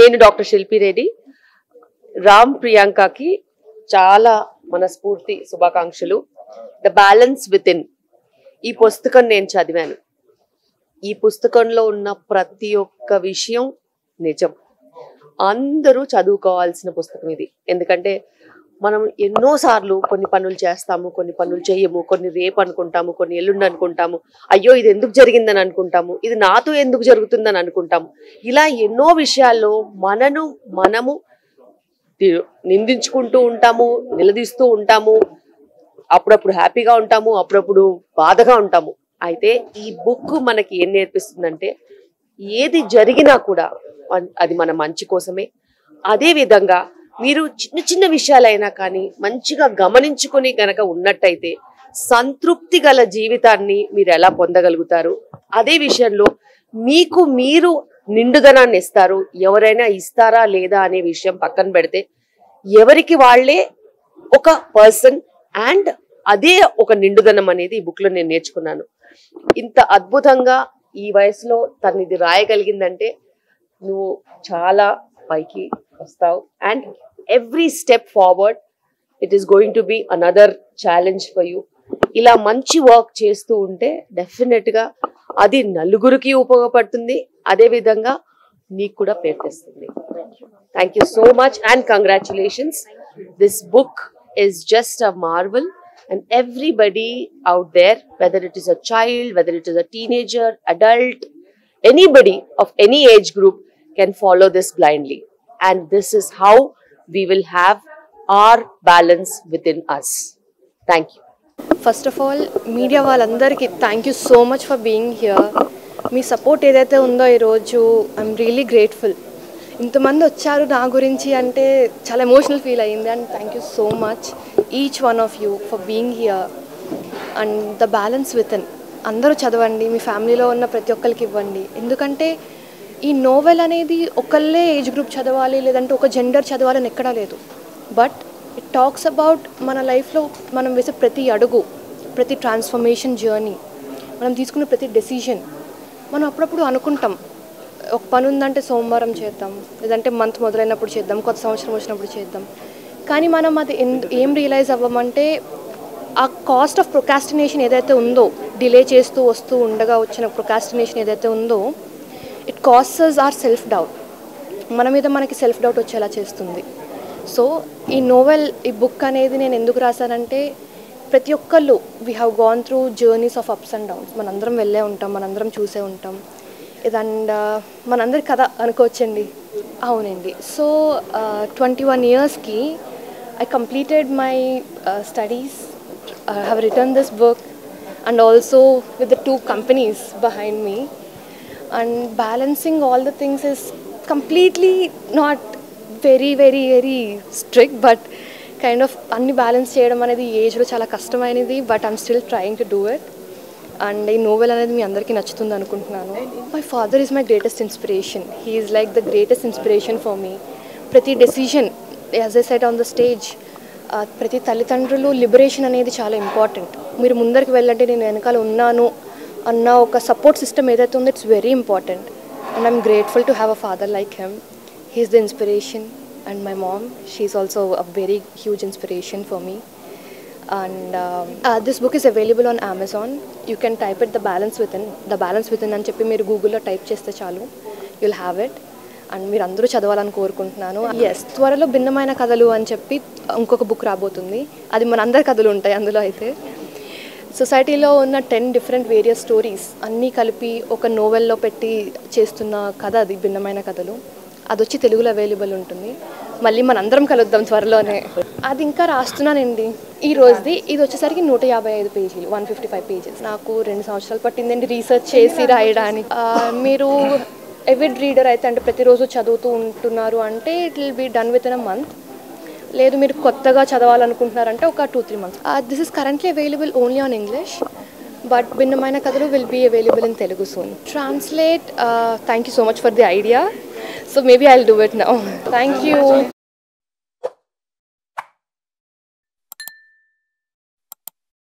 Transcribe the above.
నేను డాక్టర్ శిల్పి రెడ్డి. రామ్ ప్రియాంకకి చాలా మనస్ఫూర్తి శుభాకాంక్షలు. ద బ్యాలెన్స్ విత్ ఇన్ ఈ పుస్తకం నేను చదివాను. ఈ పుస్తకంలో ఉన్న ప్రతి ఒక్క విషయం నిజం. అందరూ చదువుకోవాల్సిన పుస్తకం ఇది. ఎందుకంటే మనం ఎన్నోసార్లు కొన్ని పనులు చేస్తాము, కొన్ని పనులు చేయము, కొన్ని రేపు అనుకుంటాము, కొన్ని ఎల్లుండి అనుకుంటాము, అయ్యో ఇది ఎందుకు జరిగిందని అనుకుంటాము, ఇది నాతో ఎందుకు జరుగుతుందని అనుకుంటాము. ఇలా ఎన్నో విషయాల్లో మనము నిందించుకుంటూ ఉంటాము, నిలదీస్తూ ఉంటాము, అప్పుడప్పుడు హ్యాపీగా ఉంటాము, అప్పుడప్పుడు బాధగా ఉంటాము. అయితే ఈ బుక్ మనకి ఏం నేర్పిస్తుందంటే ఏది జరిగినా కూడా అది మన మంచి కోసమే. అదే విధంగా మీరు చిన్న చిన్న విషయాలైనా కానీ మంచిగా గమనించుకొని గనక ఉన్నట్టయితే సంతృప్తి గల జీవితాన్ని మీరు ఎలా పొందగలుగుతారు, అదే విషయంలో మీకు మీరు నిండుదనాన్ని ఇస్తారు. ఎవరైనా ఇస్తారా లేదా అనే విషయం పక్కన పెడితే ఎవరికి వాళ్లే ఒక పర్సన్ అండ్ అదే ఒక నిండుదనం అనేది ఈ బుక్ లో నేను నేర్చుకున్నాను. ఇంత అద్భుతంగా ఈ వయసులో తను ఇది రాయగలిగిందంటే నువ్వు చాలా పైకి వస్తావు. And every step forward it is going to be another challenge for you. ఇలా మంచి వర్క్ చేస్తూ ఉంటే డెఫినెట్ గా అది నలుగురికి ఉపయోగపడుతుంది, అదే విధంగా నీకు కూడా పేరు తెస్తుంది. Thank you so much and congratulations. This book is just a marvel, and everybody out there, whether it is a child, whether it is a teenager, adult, anybody of any age group can follow this blindly, and this is how we will have our balance within us. Thank you. First of all, media వాళ్ళందరికీ thank you so much for being here. Me support ఏదైతే ఉందో ఈరోజు I'm really grateful. ఇంతమంది వచ్చారు నా గురించి అంటే చాలా ఎమోషనల్ ఫీల్ అయ్యింది. And thank you so much each one of you for being here. And the balance with in అందరూ చదవండి, మీ ఫ్యామిలీలో ఉన్న ప్రతి ఒక్కరికి ఇవ్వండి. ఎందుకంటే ఈ నోవెల్ అనేది ఒకళ్ళే ఏజ్ గ్రూప్ చదవాలి లేదంటే ఒక జెండర్ చదవాలని ఎక్కడా లేదు. బట్ ఇట్ టాక్స్ అబౌట్ మన లైఫ్లో మనం వేసే ప్రతి అడుగు, ప్రతి ట్రాన్స్ఫర్మేషన్ జర్నీ, మనం తీసుకునే ప్రతి డెసిషన్. మనం అప్పుడప్పుడు అనుకుంటాం ఒక పని ఉందంటే సోమవారం చేద్దాం, లేదంటే మంత్ మొదలైనప్పుడు చేద్దాం, కొత్త సంవత్సరం వచ్చినప్పుడు చేద్దాం. కానీ మనం అది ఏం రియలైజ్ అవ్వమంటే ఆ కాస్ట్ ఆఫ్ ప్రొకాస్టినేషన్ ఏదైతే ఉందో, డిలే చేస్తూ వస్తూ ఉండగా వచ్చిన ప్రొకాస్టినేషన్ ఏదైతే ఉందో, it costs our self doubt. మన మీద మనకి సెల్ఫ్ డౌట్ వచ్చేలా చేస్తుంది. సో ఈ నోవెల్, ఈ బుక్ అనేది నేను ఎందుకు రాశానంటే ప్రతి ఒక్కళ్ళు we have gone through journeys of ups and downs. మనందరం వెళ్ళే ఉంటాం, మనందరం చూసే ఉంటాం. అండ్ మనందరి కథ అనుకోవచ్చండి. అవునండి. So 21 yearsకి I completed my studies. I have written this book and also with the 2 companies behind me. And balancing all the things is completely not very strict, but kind of అన్ని balance చేయడం అనేది ఈ ఏజ్లో చాలా కష్టమైనది. But I'm still trying to do it. And ఈ novel అనేది మీ అందరికీ నచ్చుతుంది అనుకుంటున్నాను. My father is my greatest inspiration. He is like the greatest inspiration for me. ప్రతి decision, as I said on the stage, ప్రతి తల్లిదండ్రులు లిబరేషన్ అనేది చాలా ఇంపార్టెంట్. మీరు ముందరికి వెళ్ళంటే నేను వెనకాల ఉన్నాను అన్న ఒక సపోర్ట్ సిస్టమ్ ఏదైతే ఉందో it's very important. And I'm grateful to have a father like him. He is the inspiration. And my mom, she is also a very huge inspiration for me. And this book is available on Amazon. You can type it the balance within అని చెప్పి మీరు గూగుల్లో type చేస్తే చాలు, you'll have it. And మీరు అందరూ చదవాలని కోరుకుంటున్నాను. ఎస్, త్వరలో భిన్నమైన కథలు అని చెప్పి ఇంకొక బుక్ రాబోతుంది. అది మన అందరి కథలు ఉంటాయి అందులో. అయితే సొసైటీలో ఉన్న 10 different వేరియస్ స్టోరీస్ అన్నీ కలిపి ఒక నోవెల్లో పెట్టి చేస్తున్న కథ అది, భిన్నమైన కథలు. అది వచ్చి తెలుగులో అవైలబుల్ ఉంటుంది. మళ్ళీ మనందరం కలుద్దాం త్వరలోనే. అది ఇంకా రాస్తున్నానండి ఈ రోజుది. ఇది వచ్చేసరికి 155 పేజీలు, 155 pages. నాకు 2 సంవత్సరాలు పట్టిందండి రీసెర్చ్ చేసి రాయడానికి. మీరు ఎవిడ్ రీడర్ అయితే, అంటే ప్రతిరోజు చదువుతూ ఉంటున్నారు అంటే it will be done within a month. లేదు మీరు కొత్తగా చదవాలనుకుంటున్నారంటే ఒక 2-3 months. This is currently available only on English, but భిన్నమైన కథలు will be available in Telugu soon. Translate, thank you so much for the idea. So maybe I'll do it now. Thank you.